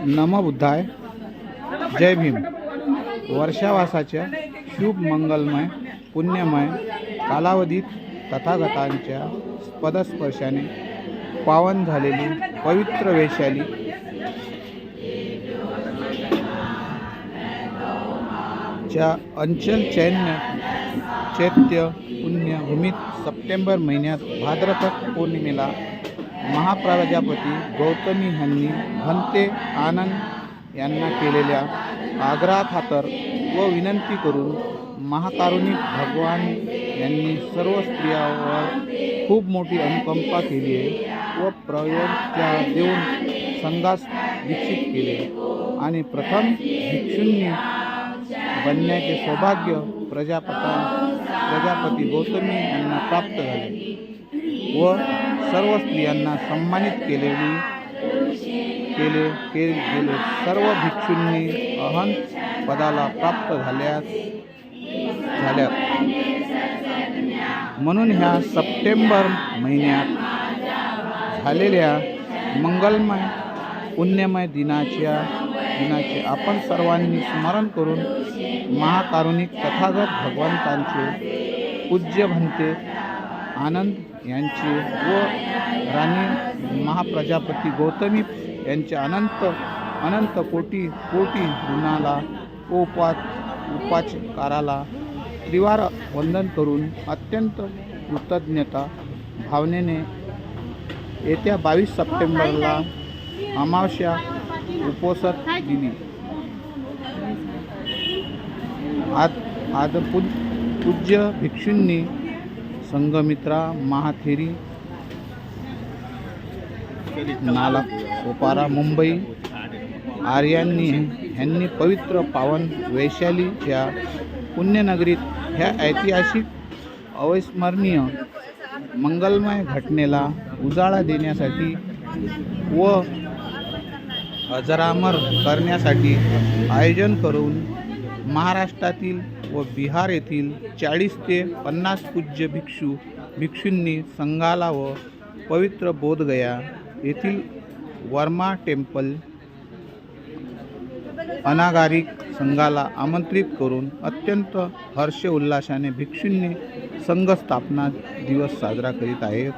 नमो बुद्धाय. जय भीम. वर्षावासाच्या शुभ मंगलमय पुण्यमय कालावधीत तथागतांच्या पदस्पर्शाने पावन झालेली पवित्र वैशाली च्या अंचल चैत्य पुण्यभूमीत सप्टेंबर महिन्यात भाद्रपद पौर्णिमेला महाप्रजापती गौतमी यांनी भंते आनंद यांना केलेल्या आग्रहाखातर व विनंती करून महाकारुणिक भगवान यांनी सर्व स्त्रियांवर खूप मोठी अनुकंपा केली व प्रयोज्या देऊन संघास दीक्षित केले आणि प्रथम भिक्षूंनी बनण्याचे सौभाग्य प्रजापती गौतमी यांना प्राप्त झाले व सर्व स्त्रियांना सन्मानित केले. सर्व भिक्षूंनी अहंत पदाला प्राप्त झाल्यात. म्हणून ह्या सप्टेंबर महिन्यात झालेल्या मंगलमय पुण्यमय दिनाचे आपण सर्वांनी स्मरण करून महाकारुणिक तथागत भगवंतांचे पूज्य भंते आनंद यांचे व राणी महाप्रजापती गौतमी यांच्या अनंत कोटी ऋणाला व उपाचकाराला त्रिवार वंदन करून अत्यंत कृतज्ञता भावनेने येत्या 22 सप्टेंबरला अमावस्या उपोषित दिली. आज पूज्य भिक्षूंनी संघमित्रा महाथेरी नाला ओपारा मुंबई आर्यांनी ह्यांनी पवित्र पावन वैशालीच्या पुण्यनगरीत ह्या ऐतिहासिक अविस्मरणीय मंगलमय घटनेला उजाळा देण्यासाठी व अजरामर करण्यासाठी आयोजन करून महाराष्ट्रातील व बिहार येथील 40 ते 50 पूज्य भिक्षूंनी संघाला व पवित्र बोधगया येथील वर्मा टेम्पल अनागारिक संघाला आमंत्रित करून अत्यंत हर्ष उल्लासाने भिक्षूंनी संघ स्थापना दिवस साजरा करीत आहेत.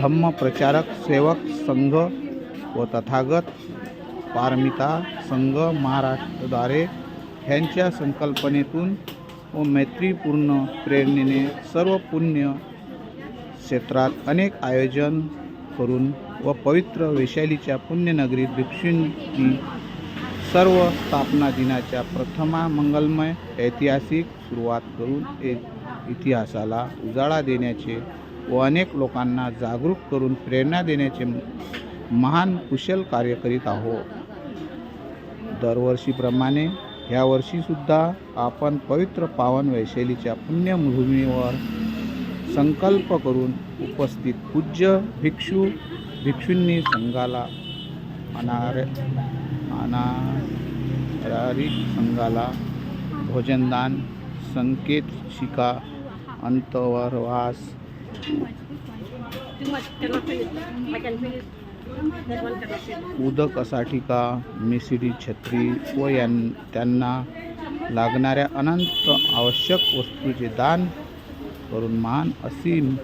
धम्म प्रचारक सेवक संघ व तथागत पारमिता संघ महाराष्ट्राद्वारे ह्यांच्या संकल्पनेतून व मैत्रीपूर्ण प्रेरणेने सर्व पुण्य क्षेत्रात अनेक आयोजन करून व पवित्र वैशालीच्या पुण्यनगरीत भिक्षूंनी सर्व स्थापना दिनाच्या प्रथमा मंगलमय ऐतिहासिक सुरुवात करून इतिहासाला उजाळा देण्याचे व अनेक लोकांना जागरूक करून प्रेरणा देण्याचे महान कुशल कार्य करीत आहोत. दरवर्षीप्रमाणे ह्या वर्षीसुद्धा आपण पवित्र पावन वैशालीच्या पुण्यभूमीवर संकल्प करून उपस्थित पूज्य भिक्षूंनी संघाला अनागारिक संघाला भोजनदान संकेत शिका अंतर्वास उदक साठिका मिसळी छत्री व त्यांना लागणाऱ्या अनंत आवश्यक वस्तूचे दान करून महान असीम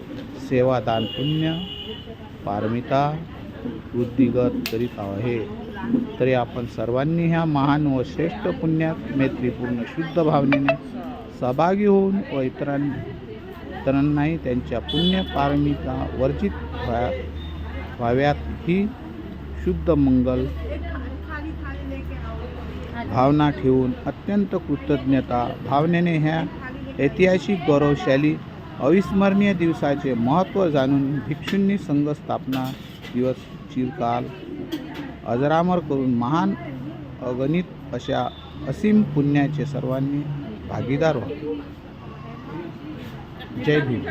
सेवादान पुण्य पारमिता वृद्धिगत करीत आहे. तरी आपण सर्वांनी ह्या महान व श्रेष्ठ पुण्यात मैत्रीपूर्ण शुद्ध भावनेने सहभागी होऊन व इतरांनाही त्यांच्या पुण्य पारमिता वर्जित व्हाव्यात ही शुद्ध मंगल भावना ठेवून अत्यंत कृतज्ञता भावनेने ह्या ऐतिहासिक गौरवशाली अविस्मरणीय दिवसाचे महत्त्व जाणून भिक्षूंनी संघ स्थापना दिवस चिरकाल अजरामर करून महान अगणित अशा असीम पुण्याचे सर्वांनी भागीदार व्हा. जय भीम.